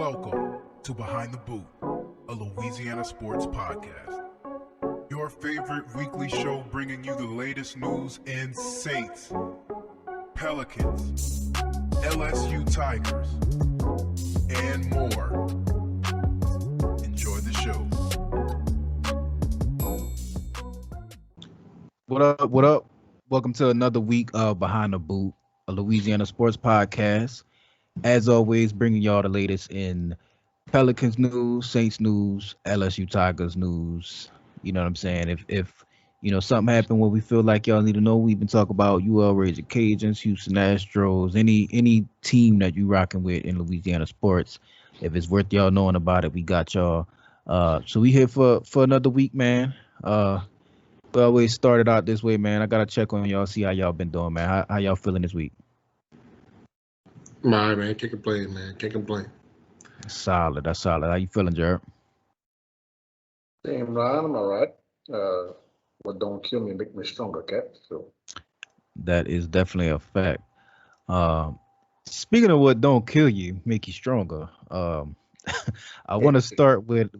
Welcome to Behind the Boot, a Louisiana sports podcast. Your favorite weekly show bringing you the latest news in Saints, Pelicans, LSU Tigers, and more. Enjoy the show. What up? What up? Welcome to another week of Behind the Boot, a Louisiana sports podcast. As always, bringing y'all the latest in Pelicans news, Saints news, LSU Tigers news. You know what I'm saying? If something happened where we feel like y'all need to know, we even talk about UL Raging Cajuns, Houston Astros, any team that you rocking with in Louisiana sports. If it's worth y'all knowing about it, we got y'all. So we here for another week, man. We always started out this way, man. I gotta check on y'all, see how y'all been doing, man. How y'all feeling this week? All right, man. Can't complain, man. Can't complain. That's solid. How you feeling, Jerrette? Damn, Ryan, I'm all right. What don't kill me make me stronger, Cap. So That is definitely a fact. Speaking of what don't kill you, make you stronger. I want to start with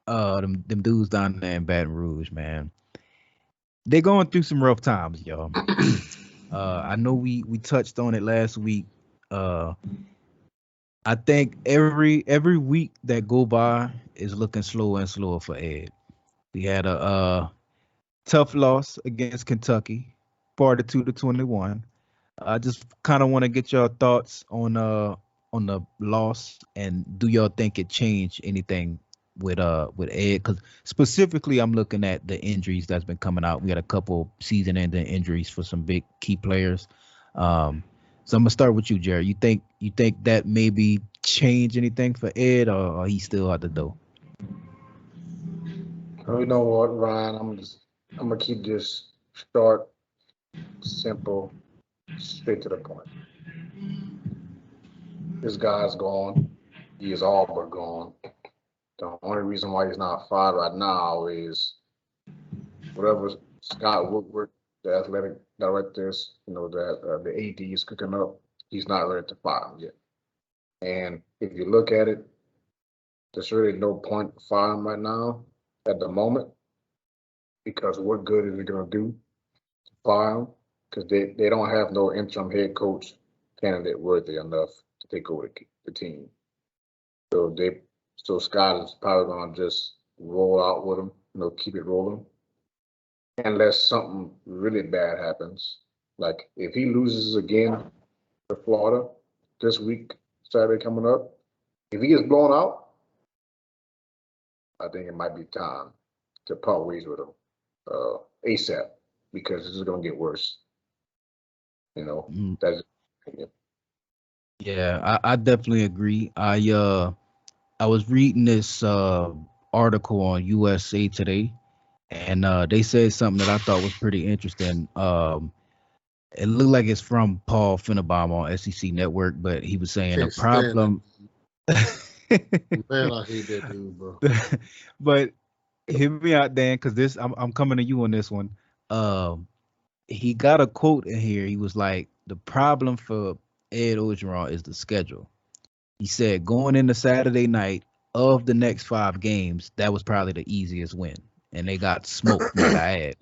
them dudes down there in Baton Rouge, man. They're going through some rough times, y'all. I know we touched on it last week. I think every week that go by is looking slower and slower for Ed. We had a tough loss against Kentucky, 42-21. I just kind of want to get your thoughts on the loss, and do y'all think it changed anything with Ed? Because specifically, I'm looking at the injuries that's been coming out. We had a couple season-ending injuries for some big key players. So I'm gonna start with you, Jerry. You think that maybe change anything for Ed, or he's still out the door? you know what, Ryan? I'm gonna keep this short, simple, straight to the point. This guy's gone. He is all but gone. The only reason why he's not fired right now is whatever Scott Woodward, the athletic directors, that the AD is cooking up. He's not ready to fire him yet. And if you look at it, there's really no point firing him right now at the moment, because what good is it going to do to fire him? Because they don't have no interim head coach candidate worthy enough to take over the team. So Scott is probably going to just roll out with him, keep it rolling. Unless something really bad happens. Like if he loses again to Florida this week, Saturday coming up, if he gets blown out, I think it might be time to part ways with him ASAP, because this is going to get worse. That's opinion. Yeah, I definitely agree. I was reading this article on USA Today, and they said something that I thought was pretty interesting. It looked like it's from Paul Finebaum on SEC Network, but he was saying the problem. Man, I hate that dude, bro. But hear me out, Dan, because I'm coming to you on this one. He got a quote in here. He was like, the problem for Ed Orgeron is the schedule. He said going into Saturday night of the next 5 games, that was probably the easiest win, and they got smoked, might I add.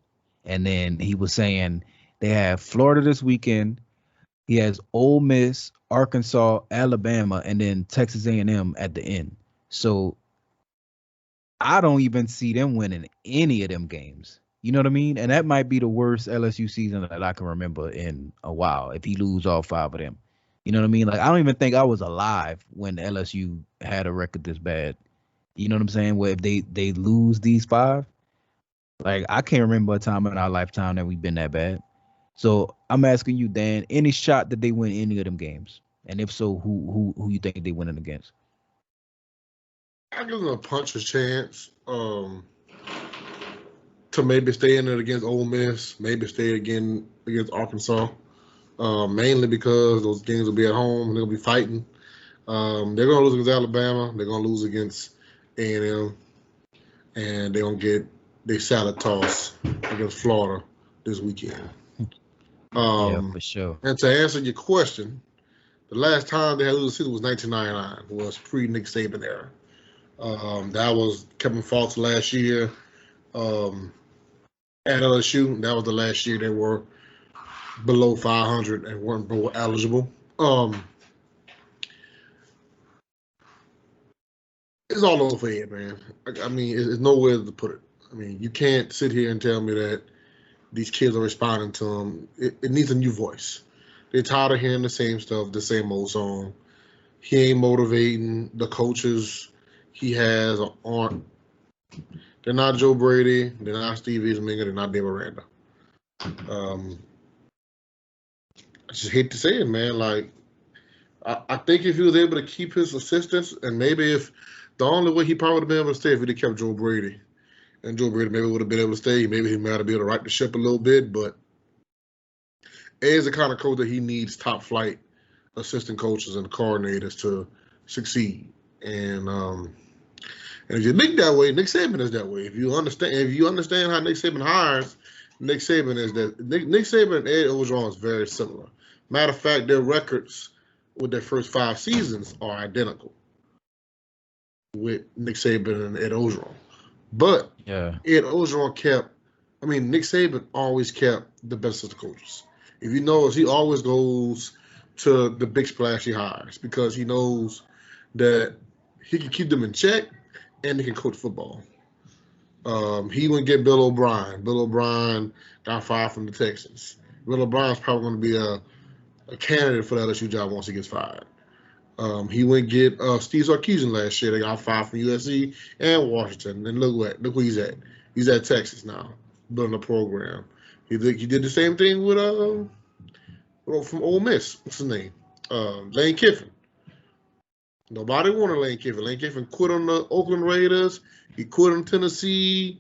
And then he was saying they have Florida this weekend. He has Ole Miss, Arkansas, Alabama, and then Texas A&M at the end. So I don't even see them winning any of them games. You know what I mean? And that might be the worst LSU season that I can remember in a while, if he lose all 5 of them. You know what I mean? Like, I don't even think I was alive when LSU had a record this bad. You know what I'm saying? Where if they lose these 5, like, I can't remember a time in our lifetime that we've been that bad. So I'm asking you, Dan, any shot that they win any of them games? And if so, who you think they winning against? I give them a puncher's chance to maybe stay in it against Ole Miss, maybe stay again against Arkansas, mainly because those games will be at home and they'll be fighting. They're going to lose against Alabama. They're going to lose against A&M. And they're going to get their salad toss against Florida this weekend. Yeah, for sure. And to answer your question, The last time they had a losing season was 1999, was pre-Nick Saban era. That was Kevin Falk's last year at LSU. That was the last year they were below 500 and weren't bowl eligible. It's all over Ed, man. I mean, there's nowhere to put it. I mean, you can't sit here and tell me that these kids are responding to him. It needs a new voice. They're tired of hearing the same stuff, the same old song. He ain't motivating. The coaches he has aren't. They're not Joe Brady. They're not Steve Isminger. They're not Dave Aranda. I just hate to say it, man. Like, I think if he was able to keep his assistants, and maybe if the only way he probably would have been able to stay if he'd have kept Joe Brady, and Joe Brady maybe would have been able to stay. Maybe he might have been able to right the ship a little bit, but Ed's the kind of coach that he needs top flight assistant coaches and coordinators to succeed. And if you think that way, Nick Saban is that way. If you understand how Nick Saban hires, Nick Saban is that. Nick Saban and Ed Orgeron is very similar. Matter of fact, their records with their first 5 seasons are identical with Nick Saban and Ed Orgeron. But Ed Orgeron Nick Saban always kept the best assistant coaches. If you notice, he always goes to the big splashy hires because he knows that he can keep them in check and he can coach football. He wouldn't get Bill O'Brien. Bill O'Brien got fired from the Texans. Bill O'Brien's probably going to be a candidate for the LSU job once he gets fired. He went get Steve Sarkisian last year. They got fired from USC and Washington. And look where he's at. He's at Texas now, building a program. He did the same thing with from Ole Miss. What's his name? Lane Kiffin. Nobody wanted Lane Kiffin. Lane Kiffin quit on the Oakland Raiders. He quit on Tennessee,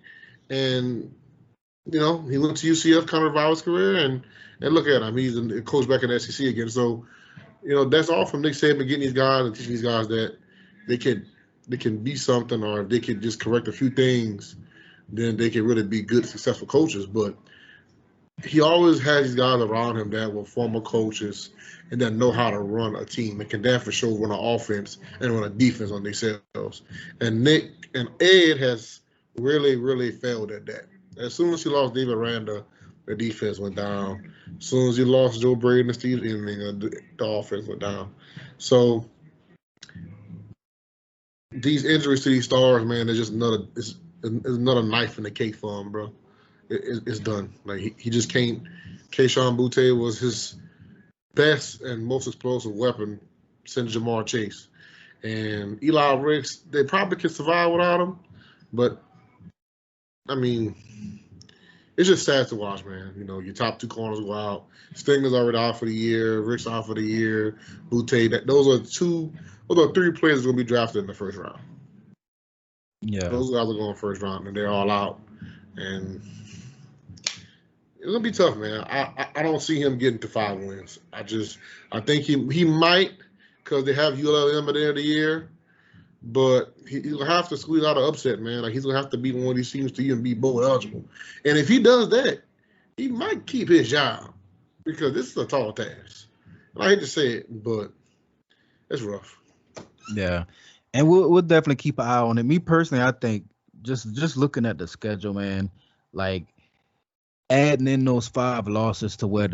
and he went to UCF, kind of revived his career. And look at him. He's a coach back in the SEC again. So, that's all from Nick Saban getting these guys and teaching these guys that they can be something, or if they can just correct a few things, then they can really be good, successful coaches. But he always has these guys around him that were former coaches and that know how to run a team and can then for sure run an offense and run a defense on themselves. And Nick and Ed has really, really failed at that. As soon as he lost David Aranda, the defense went down. As soon as he lost Joe Brady and Steve Isminger, the offense went down. So these injuries to these stars, man, they're just another knife in the cake for him, bro. It's done. Like he just can't. Keyshawn Boutte was his best and most explosive weapon since Jamar Chase. And Eli Ricks, they probably could survive without him, but I mean, it's just sad to watch, man. Your top 2 corners go out. Stinger's already out for the year. Rick's out for the year. Boutte. Those are 3 players that are going to be drafted in the first round. Yeah, those guys are going first round, and they're all out. And it's gonna be tough, man. I don't see him getting to 5 wins. I think he might, because they have ULM at the end of the year, but he's gonna have to squeeze out an upset, man. Like, he's gonna have to beat one of these teams to even be bowl eligible. And if he does that, he might keep his job, because this is a tall task. I hate to say it, but it's rough. Yeah, and we'll definitely keep an eye on it. Me personally, I think just looking at the schedule, man, like adding in those 5 losses to where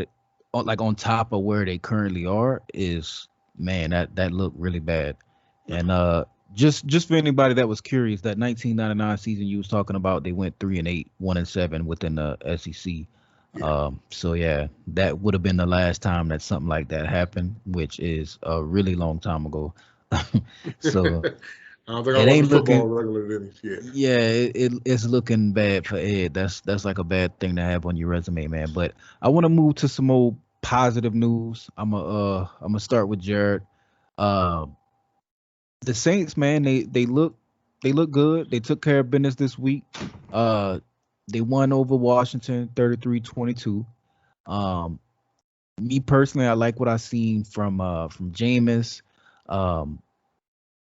on top of where they currently are is, man, that looked really bad. And just for anybody that was curious, that 1999 season you was talking about, they went 3-8, 1-7 within the SEC. Yeah. So yeah, that would have been the last time that something like that happened, which is a really long time ago. So I don't think I watched football regularly. Yeah, it's looking bad for Ed. That's like a bad thing to have on your resume, man. But I want to move to some more positive news. I'm gonna start with Jerrette. The Saints, man, they look good. They took care of business this week. They won over Washington 33-22. Me personally, I like what I seen from Jameis.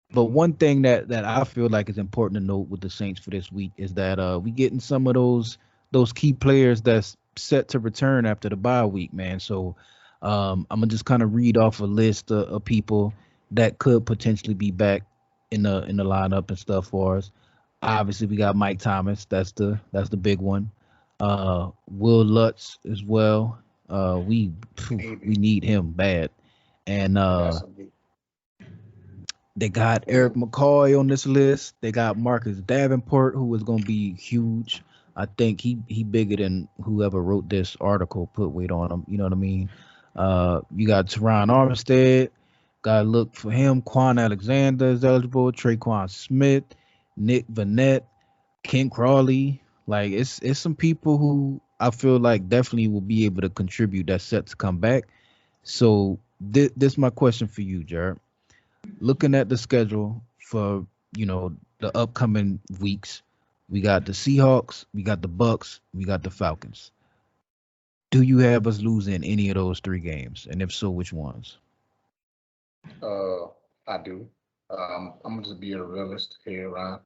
But one thing that I feel like is important to note with the Saints for this week is that we getting some of those key players that's set to return after the bye week, man. So I'm gonna just kind of read off a list of people that could potentially be back in the lineup and stuff for us. Obviously, we got Mike Thomas. That's the big one. Will Lutz as well. We Maybe. need him bad. And That's a big. they got Eric McCoy on this list. They got Marcus Davenport, who is going to be huge. I think he bigger than whoever wrote this article put weight on him. You know what I mean? You got Teron Armstead. Got to look for him. Quan Alexander is eligible. Traquan Smith, Nick Vanette, Ken Crawley. Like it's some people who I feel like definitely will be able to contribute. That's set to come back. So this my question for you, Jared. Looking at the schedule for the upcoming weeks, we got the Seahawks, we got the Bucks, we got the Falcons. Do you have us losing any of those three games? And if so, which ones? I do. I'm gonna just be a realist here, Ryan.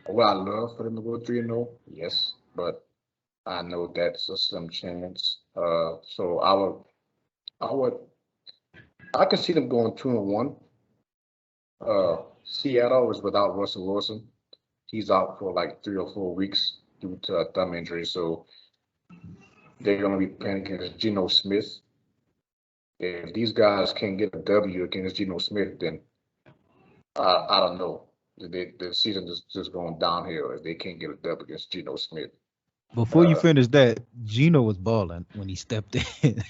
Would I love for them to go 3-0? Yes, but I know that's a slim chance. So I would, I could see them going 2-1. Seattle is without Russell Wilson. He's out for like 3 or 4 weeks due to a thumb injury. So they're gonna be playing against Geno Smith. If these guys can't get a W against Geno Smith, then I don't know. The season is just going downhill if they can't get a W against Geno Smith. Before you Uh, finish that, Gino was balling when he stepped in.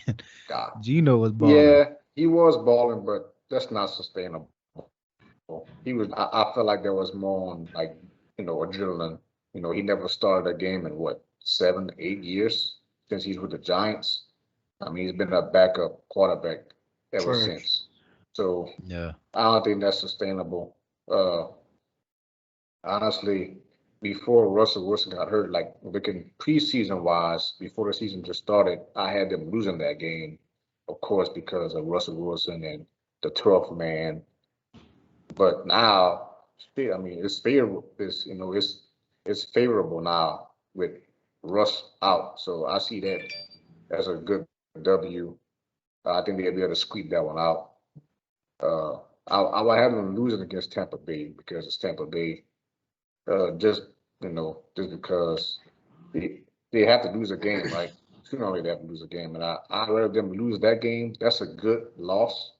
God. Gino was balling. Yeah, he was balling, but that's not sustainable. He was. I felt like there was more on like adrenaline. He never started a game in what 7, 8 years since he's with the Giants. I mean, he's been a backup quarterback ever Trash. since. So Yeah. I don't think that's sustainable. Honestly, before Russell Wilson got hurt, like looking preseason wise, before the season just started, I had them losing that game, of course, because of Russell Wilson and the 12th man. But now, I mean, it's favorable. It's favorable now with Russ out. So I see that as a good W. I think they'll be able to squeak that one out. Uh, I would have them losing against Tampa Bay because it's Tampa Bay. Just because they have to lose a game, right? Sooner or later they have to lose a game, and I'd rather them lose that game. That's a good loss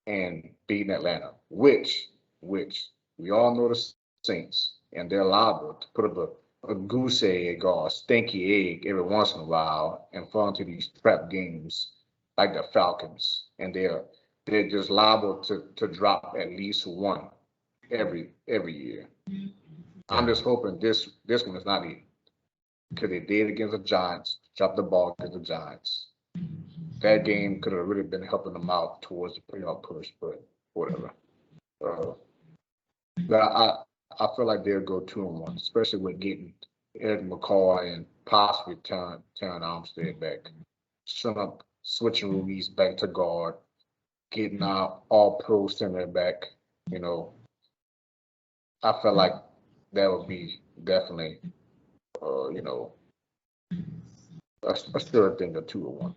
and beating Atlanta, which we all know the Saints, and they're liable to put up a goose egg or a stinky egg every once in a while and fall into these trap games like the Falcons, and they're just liable to drop at least one every year. I'm Yeah. just hoping this one is not it because they did against the Giants, dropped the ball against the Giants. That game could have really been helping them out towards the playoff push, but whatever. Uh, but I feel like they'll go 2-1, especially with getting Eric McCoy and possibly Terran Armstead back. Switching Ruiz back to guard, getting our all pro center back. You know, I felt like that would be definitely, you know, a sure thing, a 2-1.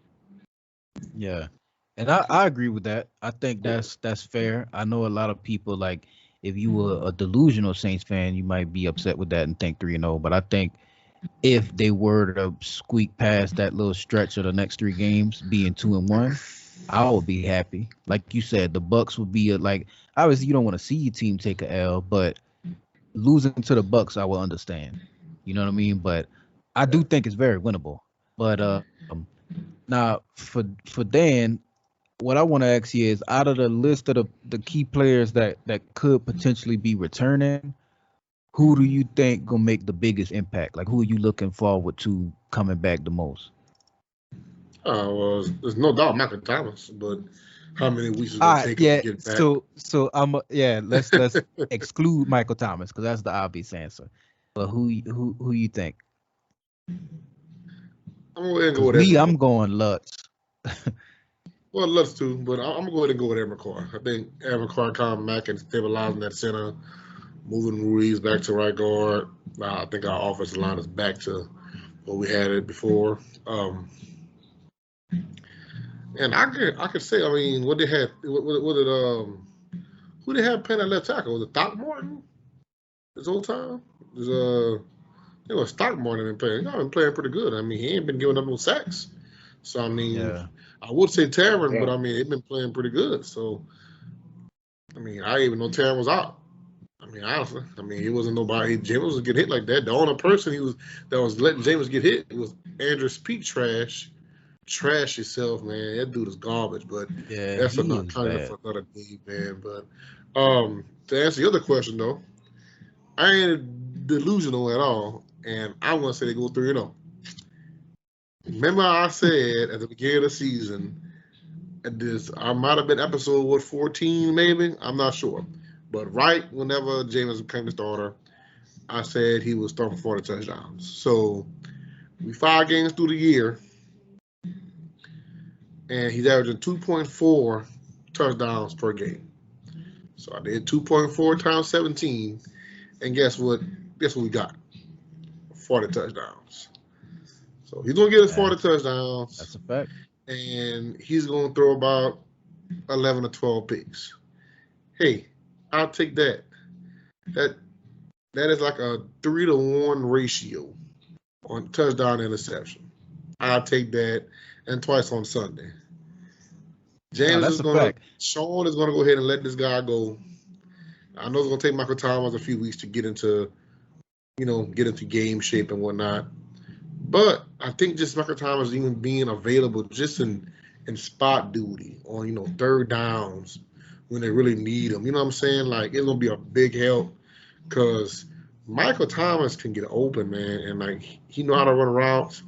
Yeah. And I agree with that. I think that's fair. I know a lot of people like if you were a delusional Saints fan, you might be upset with that and think 3-0. But I think if they were to squeak past that little stretch of the next three games being 2-1, I would be happy. Like you said, the Bucks would be like obviously you don't want to see your team take a L, but losing to the Bucks I will understand. You know what I mean? But I do think it's very winnable. But now for Dan, what I want to ask you is out of the list of the key players that could potentially be returning, who do you think gonna make the biggest impact? Like who are you looking forward to coming back the most? Well, there's no doubt Michael Thomas, but how many weeks is it All gonna right, take him yeah. to get back? So let's exclude Michael Thomas because that's the obvious answer. But who you think? I'm gonna go ahead and go Because with Ed I'm McCoy. going Lutz. Well, let's too, but I'm gonna go ahead and go with Ed McCoy. I think Ed McCoy coming back and stabilizing that center, moving Ruiz back to right guard. I think our offensive line is back to what we had it before. And I could say, I mean, what they had, what did who they had playing at left tackle? Was it Throckmorton this whole time? It was Stockmorton been playing. He's been playing pretty good. I mean, he ain't been giving up no sacks. So I mean, Yeah. I would say Taron, but Damn. I mean, they've been playing pretty good. So I mean, I didn't even know Taron was out. I mean, honestly, I mean, he wasn't nobody. James was getting hit like that. The only person that was letting James get hit was Andrews Peak Trash. Trash yourself, man. That dude is garbage. But Yeah, that's he another is kind bad. of another game, man. But to answer the other question though, I ain't delusional at all, and I want to say they go 3-0. Remember, I said at the beginning of the season, at this I might have been episode 14, maybe. I'm not sure, but right whenever James became the starter, I said he was throwing 40 touchdowns. So we 5 games through the year, and he's averaging 2.4 touchdowns per game. So I did 2.4 times 17, and guess what? Guess what we got? 40 touchdowns. So he's gonna get his 40 touchdowns. That's a fact. And he's going to throw about 11 or 12 picks. Hey, I'll take that. That is like a 3-to-1 ratio on touchdown interception. I'll take that, and twice on Sunday. James that's is a going to. fact. Sean is going to go ahead and let this guy go. I know it's going to take Michael Thomas a few weeks to get into game shape and whatnot. But I think just Michael Thomas even being available just in spot duty on, third downs when they really need him. You know what I'm saying? Like, it's going to be a big help because Michael Thomas can get open, man. And, like, he know how to run routes.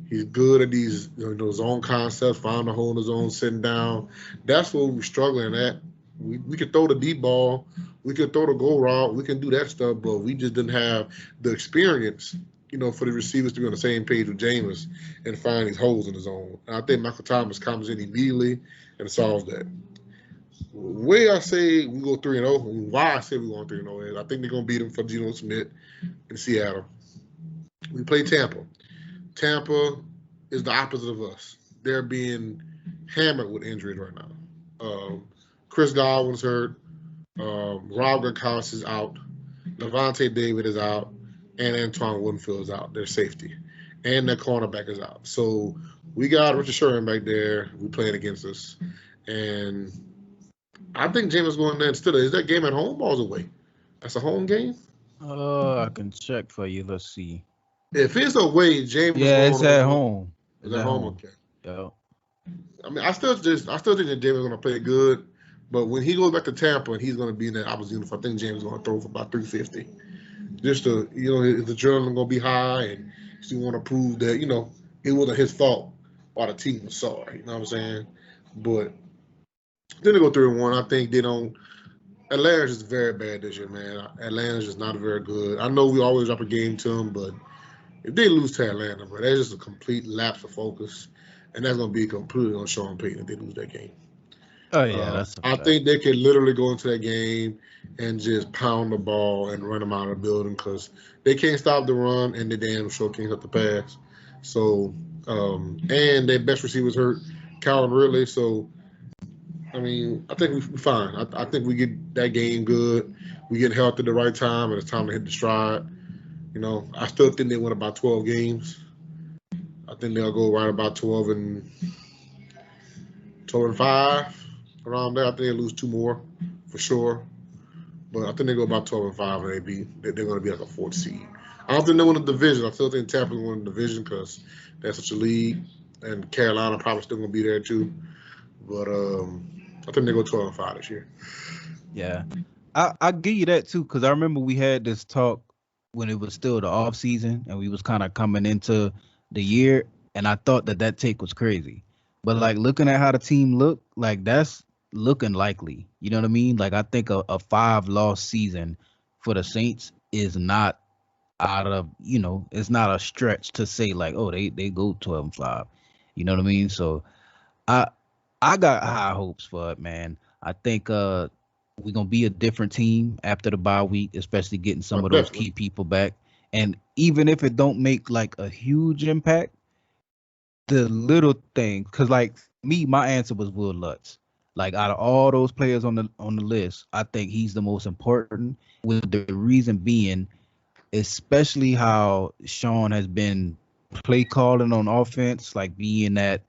He's good at these zone concepts, find the hole in the zone, sitting down. That's what we're struggling at. We could throw the deep ball. We could throw the go route. We can do that stuff, but we just didn't have the experience for the receivers to be on the same page with Jameis and find these holes in the zone. And I think Michael Thomas comes in immediately and solves that. The way I say we go 3-0, and why I say we go 3-0 is I think they're going to beat them for Geno Smith in Seattle. We play Tampa. Tampa is the opposite of us. They're being hammered with injuries right now. Chris Godwin's hurt. Rob Gronkowski is out. Levante David is out. And Antoine Winfield is out, their safety. And their cornerback is out. So we got Richard Sherman back there. We playing against us. And I think James going there instead of, is that game at home or is it away? That's a home game? I can check for you. Let's see. If it's away, James is going it's at home. It's at home, okay. Yeah. I mean, I still think that James is going to play good. But when he goes back to Tampa and he's going to be in that opposite uniform, I think James is going to throw for about 350. Just to, the adrenaline going to be high and he want to prove that, it wasn't his fault or the team was sorry. You know what I'm saying? But then they go 3-1. I think they don't. Atlanta's just very bad this year, man. Atlanta's just not very good. I know we always drop a game to them, but if they lose to Atlanta, bro, that's just a complete lapse of focus. And that's going to be completely on Sean Payton if they lose that game. Oh, yeah, that's a I fact. think they could literally go into that game and just pound the ball and run them out of the building because they can't stop the run and they damn sure can't stop the pass. So, and their best receiver's hurt, Calvin Ridley. So, I mean, I think we're fine. I think we get that game good. We get healthy at the right time, and it's time to hit the stride. I still think they win about 12 games. I think they'll go right about 12 and 5. Around there, I think they lose 2 more for sure. But I think they go about 12-5 and they're going to be like a 4th seed. I don't think they win the division. I still think Tampa will win the division because that's such a league. And Carolina probably still going to be there too. But I think they go 12-5 this year. Yeah. I give you that too because I remember we had this talk when it was still the off season and we was kind of coming into the year. And I thought that take was crazy. But like looking at how the team looked, like that's looking likely. You know what I mean? Like I think a 5-loss season for the Saints is not out of, it's not a stretch to say like, oh, they go 12-5. You know what I mean? So I got high hopes for it, man. I think we're gonna be a different team after the bye week, especially getting some of those key people back. And even if it don't make like a huge impact, the little thing, because like my answer was Will Lutz. Like out of all those players on the list, I think he's the most important. With the reason being, especially how Sean has been play calling on offense, like being that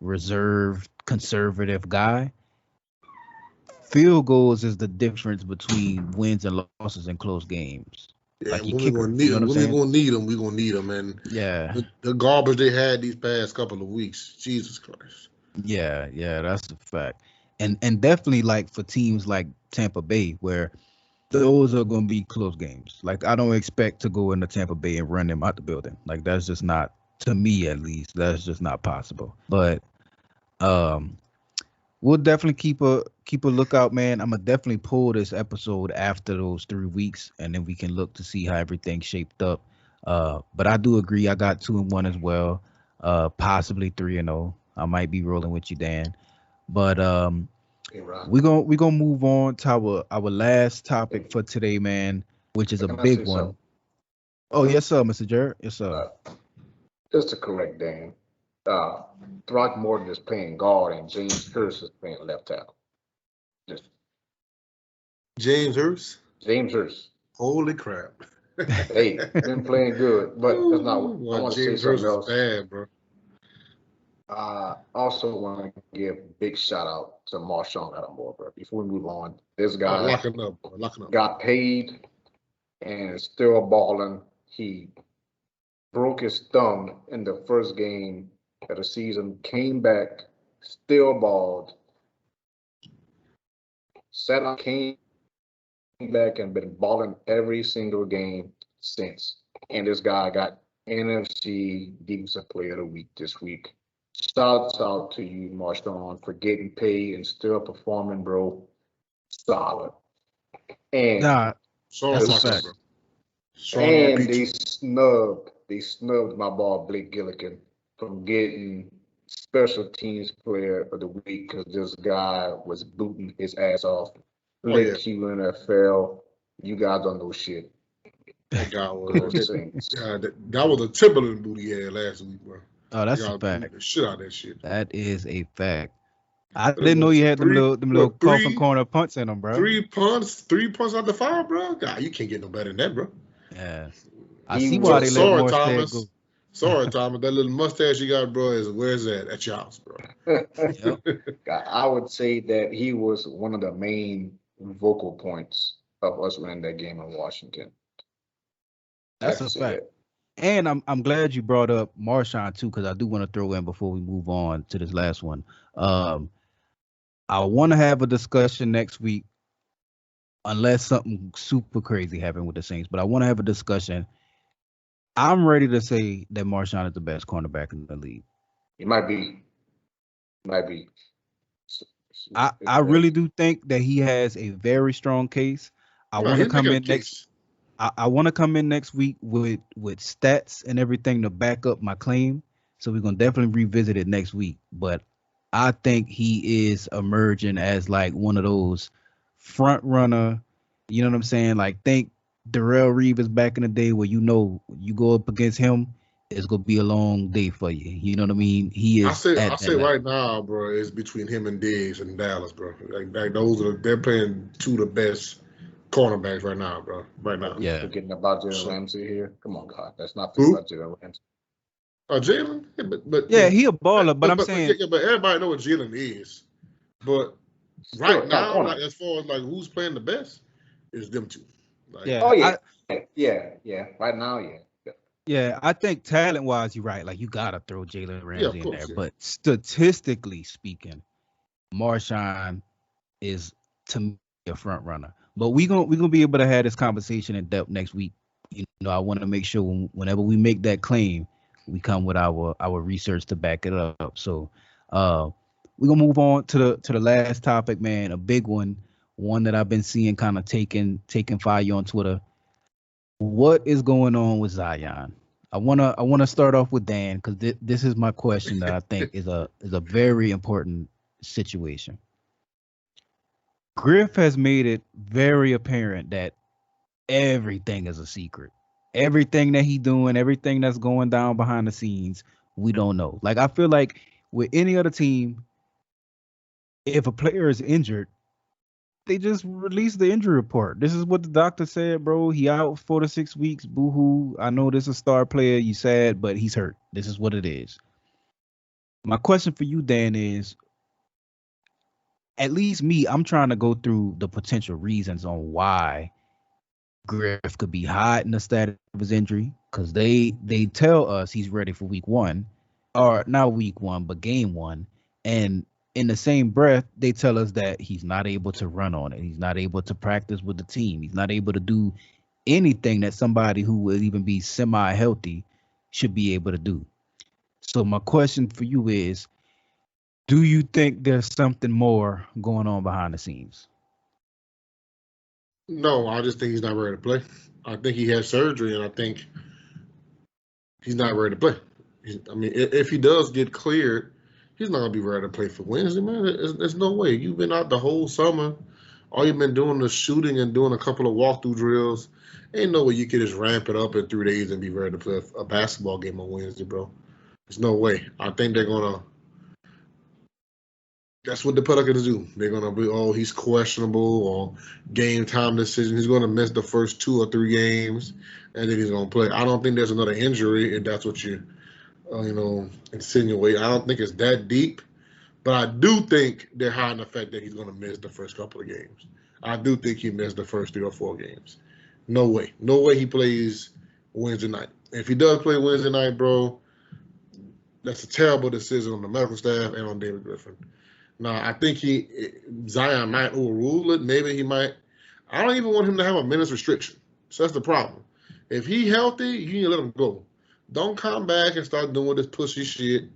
reserved, conservative guy. Field goals is the difference between wins and losses in close games. Yeah, Like your when we kicker, gonna need you know what them, I'm when we saying? gonna need them, we gonna need them. And Yeah, the garbage they had these past couple of weeks, Jesus Christ. yeah, that's the fact. And definitely like for teams like Tampa Bay, where those are going to be close games. Like I don't expect to go into Tampa Bay and run them out the building. Like that's just not, to me at least, that's just not possible. But um, we'll definitely keep a lookout, man. I'm gonna definitely pull this episode after those 3 weeks, and then we can look to see how everything shaped up. But I do agree. I got 2-1 as well. Possibly 3-0. I might be rolling with you, Dan. But Hey, Ron. we gonna move on to our last topic for today, man, which is a Can I say big one. something? Oh yes, sir, Mr. Jerrette. Yes, sir. Just to correct Dan, Throckmorton is playing guard and James Hurst is playing left tackle. Just James Hurst, James Hurst. holy crap. Hey, been playing good, but that's not. Ooh, I want to say James Hurst something is else. bad, bro. Also want to give a big shout out to Marshawn Lattimore, bro. Before we move on, this Oh, guy locking up, bro. Locking up. got paid and is still balling. He broke his thumb in the first game of the season, came back, still balled, came back and been balling every single game since. And this guy got NFC Defensive Player of the Week this week. Shouts out to you, Marshawn, for getting paid and still performing, bro. Solid. And Nah, Sean that's a locked up, fact. bro. Sean and RP2. they snubbed my boy Blake Gillikin from getting special teams player of the week because this guy was booting his ass off. Oh, yeah. Blake UNFL, you guys don't know shit. That guy Go was Saints. that was a Timberland booty he had last week, bro. Oh, that's Y'all a beat fact. the shit out of that shit. That is a fact. I It didn't know was you had them little coffin three corner punts in them, bro. three punts out the fire, bro. God, you can't get no better than that, bro. Yeah, I He see why was- they let Sorry, Morstead Thomas. go. Sorry, Thomas. That little mustache you got, bro, is where's that? At your house, bro. I would say that he was one of the main vocal points of us winning that game in Washington. That's a That's fact. it. And I'm glad you brought up Marshawn too, because I do want to throw in before we move on to this last one. I want to have a discussion next week, unless something super crazy happened with the Saints. But I want to have a discussion. I'm ready to say that Marshawn is the best cornerback in the league. He might be. I really do think that he has a very strong case. I want to come in next. I want to come in next week with stats and everything to back up my claim. So we're gonna definitely revisit it next week. But I think he is emerging as like one of those front runner. You know what I'm saying? Like think Darrell Reeves back in the day, where you go up against him, it's gonna be a long day for you. You know what I mean? He is. I say right now, bro, it's between him and Diggs in Dallas, bro. Like they're playing two of the best cornerbacks right now, bro. Right now. Yeah. Forgetting about Jalen Ramsey here. Come on, God. That's not forgetting about Jalen Ramsey. Jalen? Yeah, but yeah, he a baller, but I'm saying. But everybody know what Jalen is. But right now, like as far as like who's playing the best, is them two. Like, Yeah. Oh yeah. Yeah. Right now, yeah. Yeah, I think talent-wise, you're right. Like you gotta throw Jalen Ramsey in there, yeah. but statistically speaking, Marshawn is to me a front runner. But we gonna be able to have this conversation in depth next week. You know, I want to make sure whenever we make that claim, we come with our research to back it up. So, we're gonna move on to the last topic, man. A big one that I've been seeing kind of taking fire on Twitter. What is going on with Zion? I wanna start off with Dan because this is my question that I think is a very important situation. Griff has made it very apparent that everything is a secret. Everything that he doing, everything that's going down behind the scenes, we don't know. Like I feel like with any other team, if a player is injured, they just release the injury report. This is what the doctor said, bro. He out 4 to 6 weeks. Boo hoo. I know this is a star player. You sad, but he's hurt. This is what it is. My question for you, Dan, is at least me, I'm trying to go through the potential reasons on why Griff could be hiding the status of his injury. Because they tell us he's ready for week one. Or not week one, but game one. And in the same breath, they tell us that he's not able to run on it. He's not able to practice with the team. He's not able to do anything that somebody who would even be semi-healthy should be able to do. So my question for you is, do you think there's something more going on behind the scenes? No, I just think he's not ready to play. I think he had surgery, and I think he's not ready to play. I mean, if he does get cleared, he's not gonna be ready to play for Wednesday, man. There's no way. You've been out the whole summer. All you've been doing is shooting and doing a couple of walkthrough drills. Ain't no way you can just ramp it up in 3 days and be ready to play a basketball game on Wednesday, bro. There's no way. I think they're gonna. That's what the Pelicans do. They're gonna be, oh, he's questionable or game time decision. He's gonna miss the first 2 or 3 games, and then he's gonna play. I don't think there's another injury if that's what you insinuate. I don't think it's that deep, but I do think they're hiding the fact that he's gonna miss the first couple of games. I do think he missed the first 3 or 4 games. No way he plays Wednesday night. If he does play Wednesday night, bro, that's a terrible decision on the medical staff and on David Griffin. Now, I think Zion might overrule it. Maybe he might. I don't even want him to have a minutes restriction. So that's the problem. If he healthy, you need to let him go. Don't come back and start doing this pussy shit. You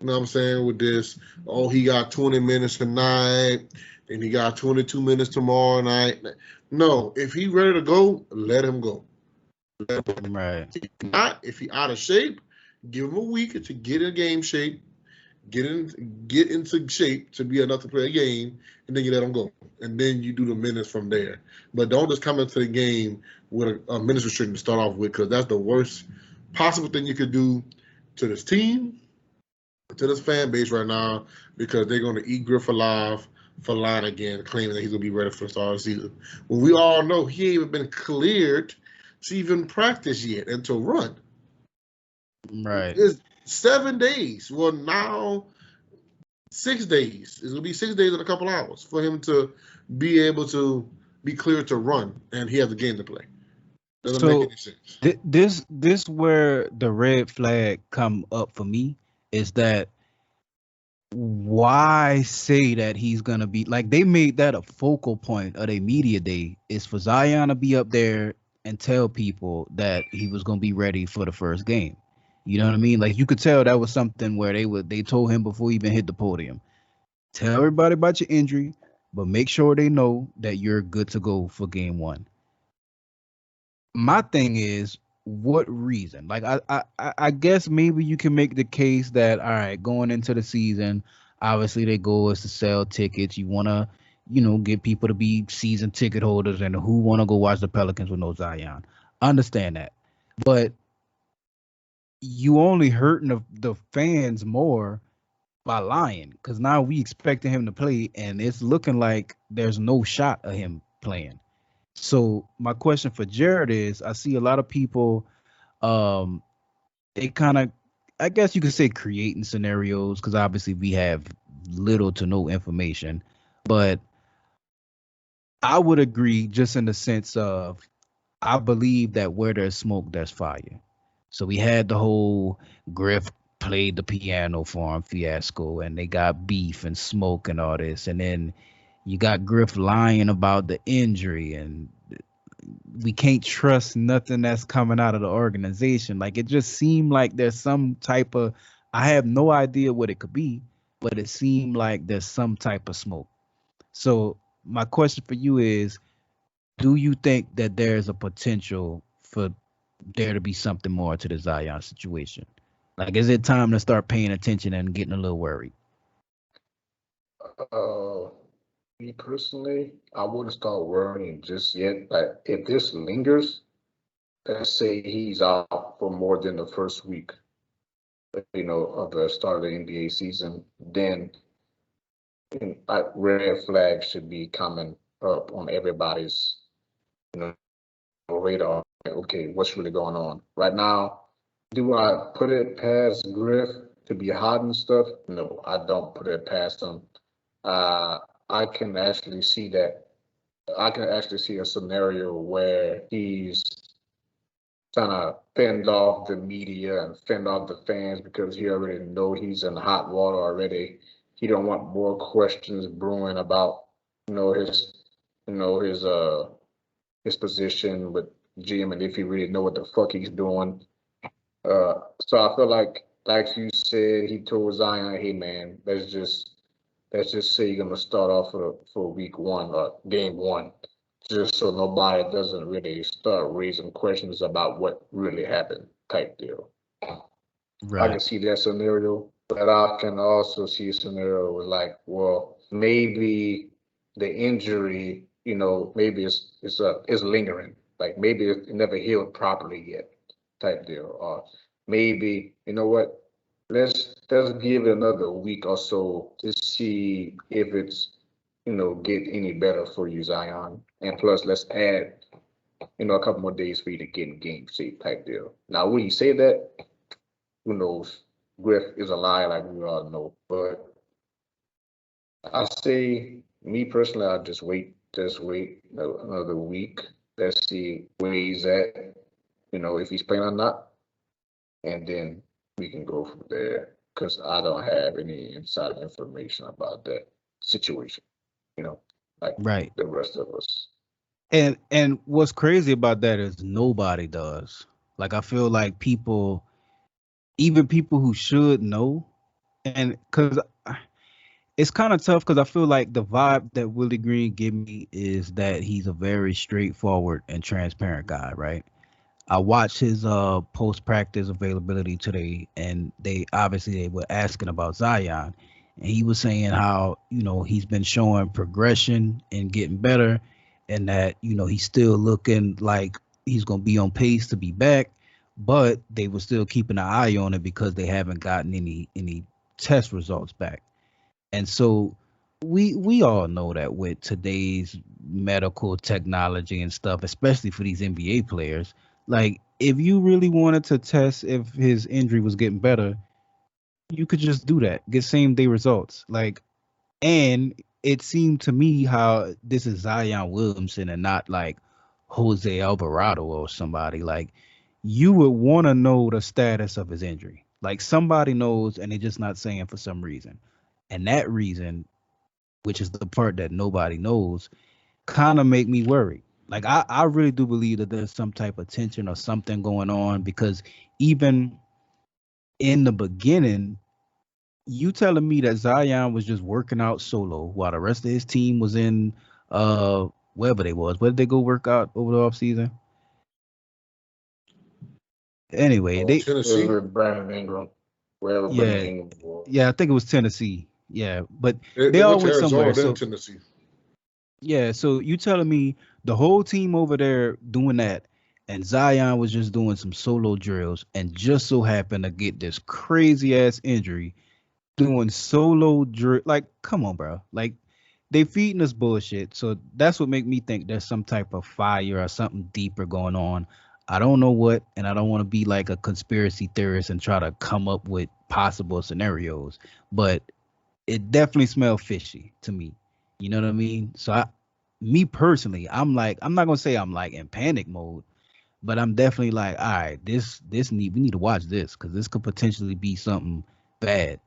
know what I'm saying? With this, oh, he got 20 minutes tonight, and he got 22 minutes tomorrow night. No, if he ready to go, let him go. Right. If he out of shape, give him a week to get in game shape. Get into shape to be enough to play a game, and then you let them go. And then you do the minutes from there. But don't just come into the game with a minutes restriction to start off with, because that's the worst possible thing you could do to this team, to this fan base right now, because they're going to eat Griff alive for lying again, claiming that he's going to be ready for the start of the season. When we all know he ain't even been cleared to even practice yet and to run. Right. It's 7 days. Well, now 6 days. It's gonna be 6 days and a couple hours for him to be able to be cleared to run, and he has a game to play. Doesn't make any sense. This where the red flag come up for me is that why say that he's gonna be like, they made that a focal point of their media day is for Zion to be up there and tell people that he was gonna be ready for the first game. You know what I mean? Like, you could tell that was something where they told him before he even hit the podium. Tell everybody about your injury, but make sure they know that you're good to go for game one. My thing is, what reason? Like, I guess maybe you can make the case that, all right, going into the season, obviously their goal is to sell tickets. You want to, get people to be season ticket holders and who want to go watch the Pelicans with no Zion. Understand that. But you only hurting the fans more by lying, because now we expecting him to play and it's looking like there's no shot of him playing. So my question for Jerrette is, I see a lot of people, they kind of, I guess you could say, creating scenarios, because obviously we have little to no information, but I would agree just in the sense of, I believe that where there's smoke, there's fire. So we had the whole Griff played the piano for him fiasco, and they got beef and smoke and all this. And then you got Griff lying about the injury, and we can't trust nothing that's coming out of the organization. Like, it just seemed like there's some type of, I have no idea what it could be, but it seemed like there's some type of smoke. So my question for you is, do you think that there's a potential for there to be something more to the Zion situation? Like, is it time to start paying attention and getting a little worried? Me personally, I wouldn't start worrying just yet. Like, if this lingers, let's say he's out for more than the first week, of the start of the NBA season, then red flags should be coming up on everybody's, radar. Okay, what's really going on right now? Do I put it past Griff to be hiding stuff? No, I don't put it past him. Uh, I can actually see that. I can actually see a scenario where he's trying to fend off the media and fend off the fans because he already know he's in hot water already. He don't want more questions brewing about, you know, his, you know, his position with GM and if he really know what the fuck he's doing. So I feel like you said, he told Zion, "Hey man, let's just say you're gonna start off for week one or game one, just so nobody doesn't really start raising questions about what really happened," type deal. I can Right. see that scenario, but I can also see a scenario where like, well, maybe the injury, maybe it's lingering, like maybe it never healed properly yet, type deal, or maybe what, let's give it another week or so to see if it's get any better for you, Zion, and plus let's add a couple more days for you to get in game shape, type deal. Now, when you say that, who knows? Griff is a liar, like we all know. But I say, me personally, I'll just wait another week. Let's see where he's at, if he's playing or not, and then we can go from there. Because I don't have any inside information about that situation, like Right. the rest of us. And what's crazy about that is nobody does. Like I feel like people, even people who should know, and because it's kind of tough because I feel like the vibe that Willie Green give me is that he's a very straightforward and transparent guy, right? I watched his post practice availability today, and they were asking about Zion, and he was saying how he's been showing progression and getting better, and that he's still looking like he's gonna be on pace to be back, but they were still keeping an eye on it because they haven't gotten any test results back. And so we all know that with today's medical technology and stuff, especially for these NBA players, like if you really wanted to test if his injury was getting better, you could just do that, get same day results. Like, and it seemed to me how this is Zion Williamson and not like Jose Alvarado or somebody. Like, you would want to know the status of his injury. Like somebody knows, and they're just not saying for some reason. And that reason, which is the part that nobody knows, kind of make me worry. Like I really do believe that there's some type of tension or something going on because even in the beginning, you telling me that Zion was just working out solo while the rest of his team was in wherever they was. Where did they go work out over the off season? Anyway, Or they it was Tennessee. with Brandon Ingram, wherever Brandon yeah, Ingram yeah, I was. think it was Tennessee. Yeah, but They they all went to went Arizona, somewhere. then So Tennessee. yeah, so you telling me the whole team over there doing that, and Zion was just doing some solo drills, and just so happened to get this crazy ass injury doing solo drill. Like, come on, bro. Like, they feeding us bullshit. So that's what make me think there's some type of fire or something deeper going on. I don't know what, and I don't want to be like a conspiracy theorist and try to come up with possible scenarios, but it definitely smells fishy to me. You know what I mean? So me personally, I'm not gonna say I'm like in panic mode, but I'm definitely like, all right, we need to watch this because this could potentially be something bad.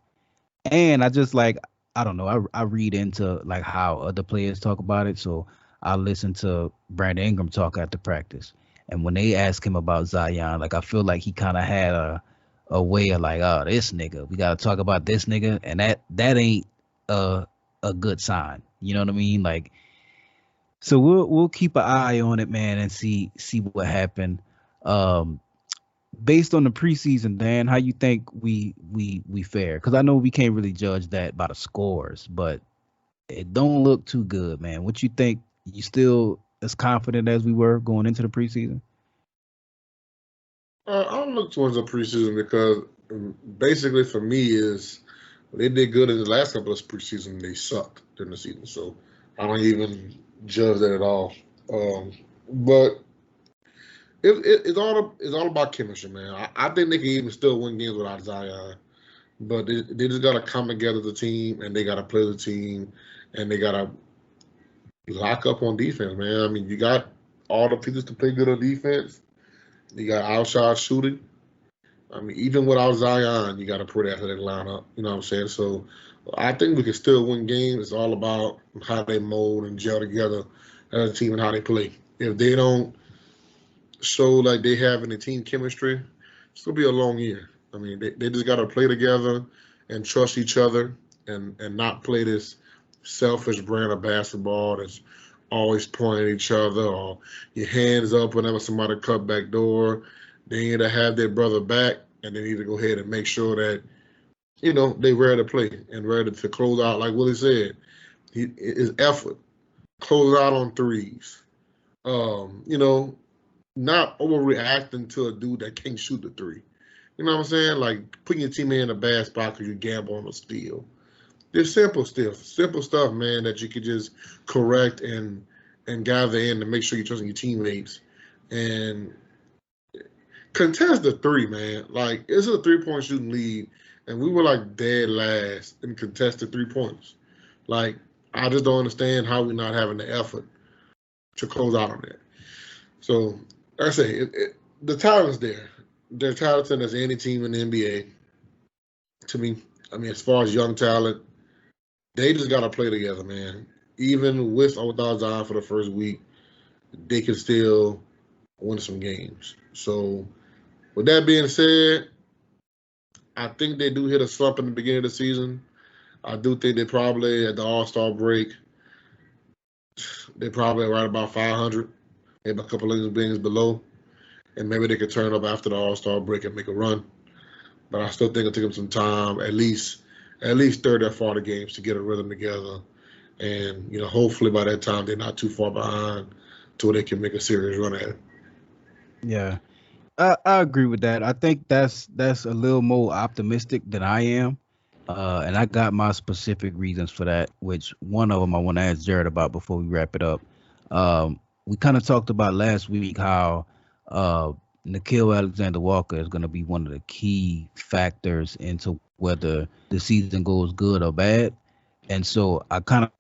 And I just like, I don't know, I read into like how other players talk about it. So I listen to Brandon Ingram talk after practice. And when they ask him about Zion, like I feel like he kind of had a way of like, oh, this nigga, we gotta talk about this nigga, and that ain't a a good sign. You know what I mean? Like, so we'll keep an eye on it, man, and see what happened. Um, Based on the preseason, Dan, how you think we fare? Because I know we can't really judge that by the scores, but it don't look too good, man. What you think? You still as confident as we were going into the preseason? I don't look towards the preseason because basically for me is They did good in the last couple of preseason. They sucked during the season, so I don't even judge that at all. But it's all about chemistry, man. I think they can even still win games without Zion, but they just gotta come together as a team, and they gotta play the team, and they gotta lock up on defense, man. I mean, you got all the pieces to play good on defense. You got outside shooting. I mean, even without Zion, you got a pretty athletic lineup. You know what I'm saying? So I think we can still win games. It's all about how they mold and gel together as a team and how they play. If they don't show like they have any team chemistry, it's going to be a long year. I mean, they just got to play together and trust each other and not play this selfish brand of basketball that's always pointing at each other or your hands up whenever somebody cut back door. They need to have their brother back, and they need to go ahead and make sure that, they ready to play and ready to close out. Like Willie said, his effort, close out on threes. Not overreacting to a dude that can't shoot the three. You know what I'm saying? Like putting your teammate in a bad spot because you gamble on a steal. There's simple stuff, man, that you could just correct and gather in to make sure you're trusting your teammates. And contest the three, man. Like, it's a 3-point shooting lead, and we were like dead last in contested 3 points. Like, I just don't understand how we're not having the effort to close out on that. So, like I say, the talent's there. They're talented as any team in the NBA. To me, I mean, as far as young talent, they just got to play together, man. Even with or without Zion for the first week, they can still win some games. So, with that being said, I think they do hit a slump in the beginning of the season. I do think they probably, at the All-Star break, they're probably right about 500, maybe a couple of games below. And maybe they could turn up after the All-Star break and make a run. But I still think it'll take them some time, at least 30 or 40 games to get a rhythm together. And, hopefully by that time they're not too far behind to where they can make a serious run at it. Yeah. I agree with that. I think that's a little more optimistic than I am. And I got my specific reasons for that, which one of them I want to ask Jerrette about before we wrap it up. We kind of talked about last week how Nickeil Alexander-Walker is going to be one of the key factors into whether the season goes good or bad. And so I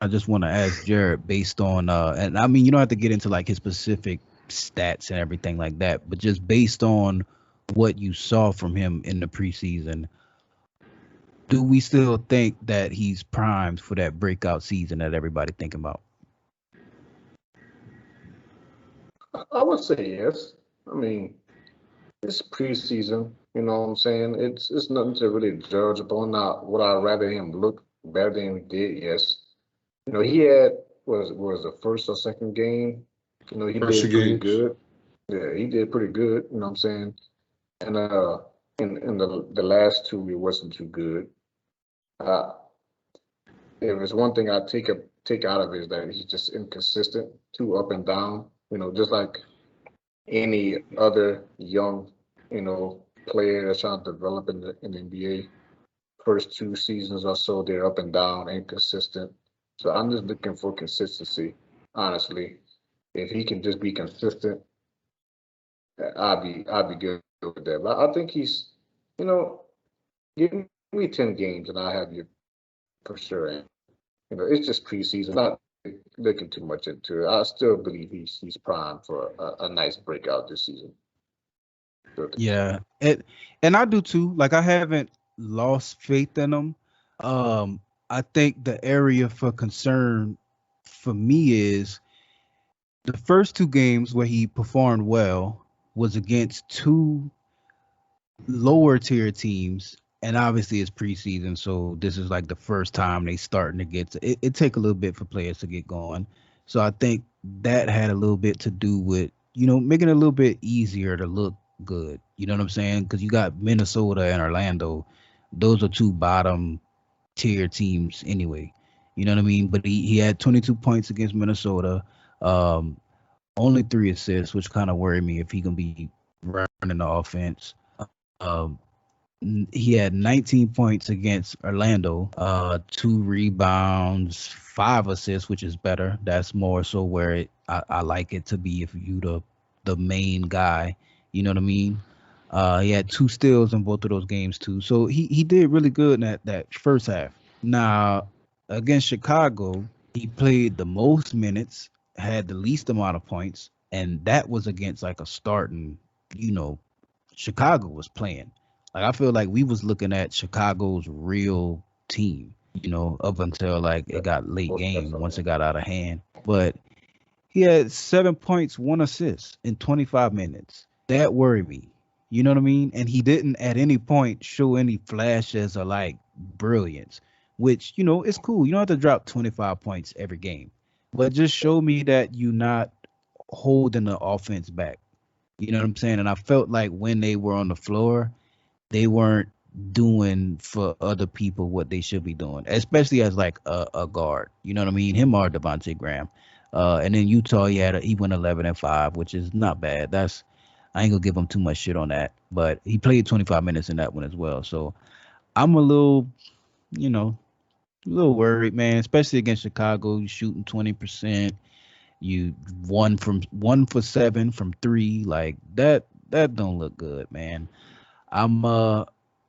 just want to ask Jerrette based on, and I mean, you don't have to get into like his specific stats and everything like that, but just based on what you saw from him in the preseason, do we still think that he's primed for that breakout season that everybody thinking about? I would say yes. I mean, it's preseason, you know what I'm saying? It's nothing to really judge upon. Now, would I rather him look better than he did? Yes. He had was the first or second game. He did pretty good. Yeah, he did pretty good. You know what I'm saying? And in the last two, it wasn't too good. If it's one thing I take out of it is that he's just inconsistent, too up and down. Just like any other young, player that's trying to develop in the NBA. First 2 seasons or so, they're up and down, inconsistent. So I'm just looking for consistency, honestly. If he can just be consistent, I'd be good with that. But I think he's, give me 10 games and I'll have you for sure. And, it's just preseason. Not looking too much into it. I still believe he's primed for a nice breakout this season. Yeah, and I do too. Like, I haven't lost faith in him. I think the area for concern for me is the first 2 games where he performed well was against 2 lower tier teams, and obviously it's preseason, so this is like the first time they starting to get to, it take a little bit for players to get going. So I think that had a little bit to do with, making it a little bit easier to look good. You know what I'm saying? Because you got Minnesota and Orlando. Those are 2 bottom tier teams anyway. You know what I mean? But he had 22 points against Minnesota. Only 3 assists, which kind of worried me if he can be running the offense. he had 19 points against Orlando, 2 rebounds, 5 assists, which is better. That's more so where I like it to be if you the main guy. You know what I mean? He had 2 steals in both of those games too. So he did really good in that first half. Now against Chicago, he played the most minutes, had the least amount of points, and that was against like a starting, Chicago was playing. Like I feel like we was looking at Chicago's real team, up until like it got late Most game definitely. once it got out of hand. But he had 7 points, 1 assist in 25 minutes. That worried me. You know what I mean? And he didn't at any point show any flashes or like brilliance, which, it's cool. You don't have to drop 25 points every game, but just show me that you're not holding the offense back. You know what I'm saying? And I felt like when they were on the floor, they weren't doing for other people what they should be doing, especially as like a guard. You know what I mean? Him or Devontae Graham. And then Utah, he went 11-5, which is not bad. I ain't gonna give him too much shit on that, but he played 25 minutes in that one as well. So I'm a little, a little worried, man, especially against Chicago. You shooting 20%. You 1 for 7 from 3. Like that don't look good, man. I'm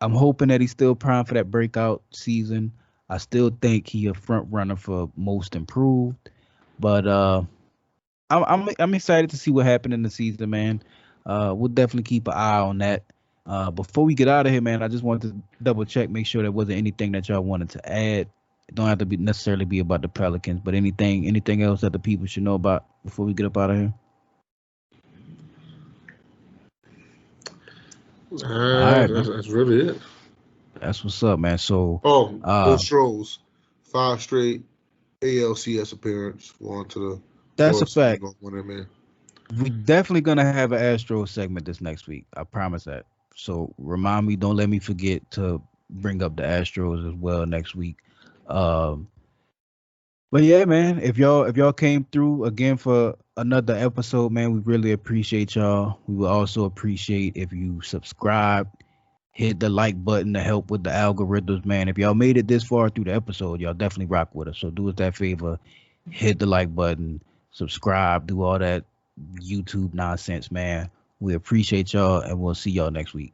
hoping that he's still primed for that breakout season. I still think he a front runner for most improved, but I'm excited to see what happened in the season, man. We'll definitely keep an eye on that. Before we get out of here, man, I just wanted to double check, make sure there wasn't anything that y'all wanted to add. It don't have to be necessarily be about the Pelicans, but anything else that the people should know about before we get up out of here. right, That's really it. That's what's up, man. So, Bill Stroh's 5 straight ALCS appearance, going to the. That's a fact. Winner, man. We definitely gonna have an Astro segment this next week. I promise that. So remind me, don't let me forget to bring up the Astros as well next week. But yeah, man, if y'all came through again for another episode, man, we really appreciate y'all. We would also appreciate if you subscribe, hit the like button to help with the algorithms, man. If y'all made it this far through the episode, y'all definitely rock with us. So do us that favor, hit the like button, subscribe, do all that YouTube nonsense, man. We appreciate y'all, and we'll see y'all next week.